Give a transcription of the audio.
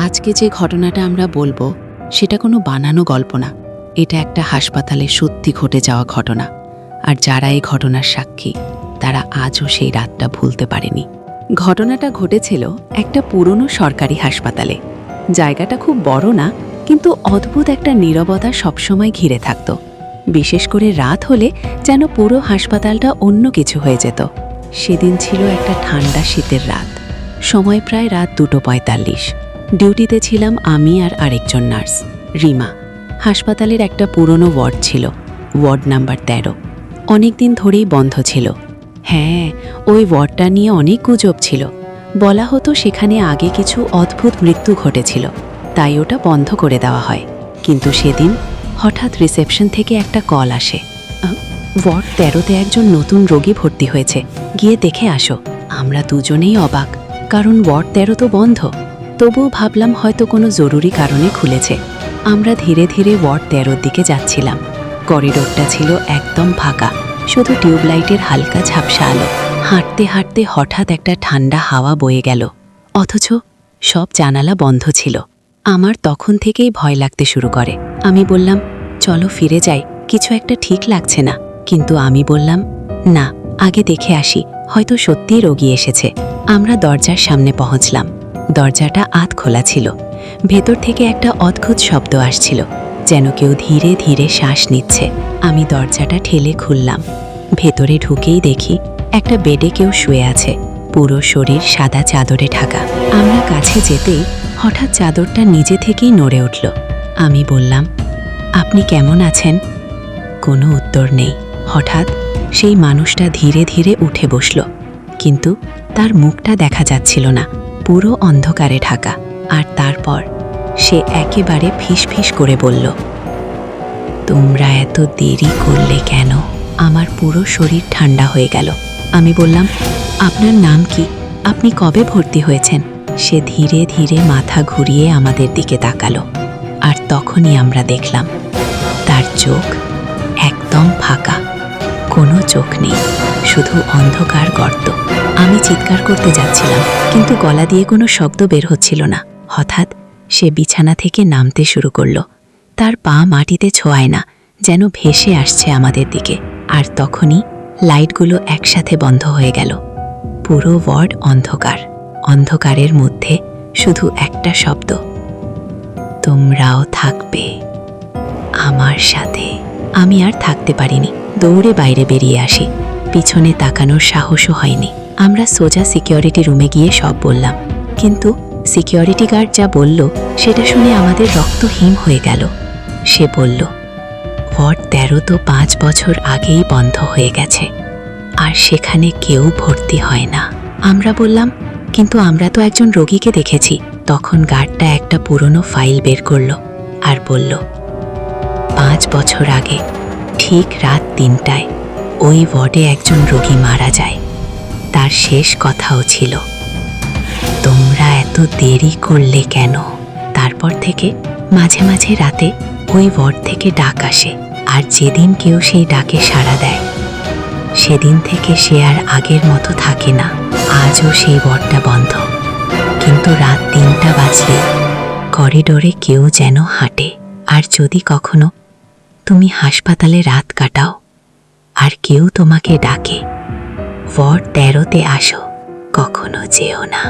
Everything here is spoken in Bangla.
আজকে যে ঘটনাটা আমরা বলবো সেটা কোনো বানানো গল্প না। এটা একটা হাসপাতালে সত্যি ঘটে যাওয়া ঘটনা। আর যারা এই ঘটনার সাক্ষী তারা আজও সেই রাতটা ভুলতে পারেনি। ঘটনাটা ঘটেছিল একটা পুরনো সরকারি হাসপাতালে। জায়গাটা খুব বড় না, কিন্তু অদ্ভুত একটা নীরবতা সবসময় ঘিরে থাকত। বিশেষ করে রাত হলে যেন পুরো হাসপাতালটা অন্য কিছু হয়ে যেত। সেদিন ছিল একটা ঠান্ডা শীতের রাত। সময় প্রায় রাত 2:45। ডিউটিতে ছিলাম আমি আর আরেকজন নার্স, রিমা। হাসপাতালের একটা পুরনো ওয়ার্ড ছিল, ওয়ার্ড নাম্বার 13। অনেকদিন ধরেই বন্ধ ছিল। হ্যাঁ, ওই ওয়ার্ডটা নিয়ে অনেক গুজব ছিল। বলা হতো সেখানে আগে কিছু অদ্ভুত মৃত্যু ঘটেছিল, তাই ওটা বন্ধ করে দেওয়া হয়। কিন্তু সেদিন হঠাৎ রিসেপশন থেকে একটা কল আসে, ওয়ার্ড 13-তে একজন নতুন রোগী ভর্তি হয়েছে, গিয়ে দেখে আসো। আমরা দুজনেই অবাক, কারণ ওয়ার্ড 13 তো বন্ধ। তবুও ভাবলাম হয়তো কোনো জরুরি কারণে খুলেছে। আমরা ধীরে ধীরে ওয়ার্ড 13-র দিকে যাচ্ছিলাম। করিডোরটা ছিল একদম ফাঁকা, শুধু টিউবলাইটের হালকা ঝাপসা আলো। হাঁটতে হাঁটতে হঠাৎ একটা ঠান্ডা হাওয়া বয়ে গেল, অথচ সব জানালা বন্ধ ছিল। আমার তখন থেকেই ভয় লাগতে শুরু করে। আমি বললাম, চলো ফিরে যাই, কিছু একটা ঠিক লাগছে না। কিন্তু আমি বললাম, না, আগে দেখে আসি, হয়তো সত্যিই রোগী এসেছে। আমরা দরজার সামনে পৌঁছলাম। দরজাটা আধ খোলা ছিল। ভেতর থেকে একটা অদ্ভুত শব্দ আসছিল, যেন কেউ ধীরে ধীরে শ্বাস নিচ্ছে। আমি দরজাটা ঠেলে খুললাম। ভেতরে ঢুকেই দেখি একটা বেডে কেউ শুয়ে আছে, পুরো শরীর সাদা চাদরে ঢাকা। আমরা কাছে যেতেই হঠাৎ চাদরটা নিজে থেকেই নড়ে উঠল। আমি বললাম, আপনি কেমন আছেন? কোনো উত্তর নেই। হঠাৎ সেই মানুষটা ধীরে ধীরে উঠে বসল, কিন্তু তার মুখটা দেখা যাচ্ছিল না, পুরো অন্ধকারে ঢাকা। আর তারপর সে একেবারে ফিসফিস করে বলল, তোমরা এত দেরি করলে কেন? আমার পুরো শরীর ঠান্ডা হয়ে গেল। আমি বললাম, আপনার নাম কি? আপনি কবে ভর্তি হয়েছেন? সে ধীরে ধীরে মাথা ঘুরিয়ে আমাদের দিকে তাকালো। আর তখনই আমরা দেখলাম তার চোখ একদম ফাঁকা, কোনো চোখ নেই, শুধু অন্ধকার গর্ত। আমি চিৎকার করতে যাচ্ছিলাম, কিন্তু গলা দিয়ে কোনো শব্দ বের হচ্ছিল না। হঠাৎ সে বিছানা থেকে নামতে শুরু করল। তার পা মাটিতে ছোঁয়ায় না, যেন ভেসে আসছে আমাদের দিকে। আর তখনই লাইটগুলো একসাথে বন্ধ হয়ে গেল। পুরো ওয়ার্ড অন্ধকার। অন্ধকারের মধ্যে শুধু একটা শব্দ, তোমরাও থাকবে আমার সাথে। আমি আর থাকতে পারিনি, দৌড়ে বাইরে বেরিয়ে আসি। পিছনে তাকানোর সাহসও হয়নি। আমরা সোজা সিকিউরিটি রুমে গিয়ে সব বললাম, কিন্তু সিকিউরিটি গার্ড যা বলল সেটা শুনে আমাদের রক্ত হিম হয়ে গেল। সে বলল, ওয়ার্ড 13 তো 5 বছর আগেই বন্ধ হয়ে গেছে, আর সেখানে কেউ ভর্তি হয় না। আমরা বললাম, কিন্তু আমরা তো একজন রোগীকে দেখেছি। তখন গার্ডটা একটা পুরনো ফাইল বের করল আর বলল, 5 বছর আগে ঠিক রাত 3টায় ওই ওয়ার্ডে একজন রোগী মারা যায়। তার শেষ কথাও ছিল, তোমরা এত দেরি করলে কেন? তারপর থেকে মাঝে মাঝে রাতে ওই ওয়ার্ড থেকে ডাক আসে, আর যেদিন কেউ সেই ডাকে সাড়া দেয় সেদিন থেকে সে আর আগের মতো থাকে না। আজও সেই ওয়ার্ডটা বন্ধ, কিন্তু রাত 3টা বাজলে করিডোরে কেউ যেন হাঁটে। আর যদি কখনো তুমি হাসপাতালে রাত কাটাও আর কেউ তোমাকে ডাকে, ওয়ার্ড 13-তে আসো, কখনো যেও না।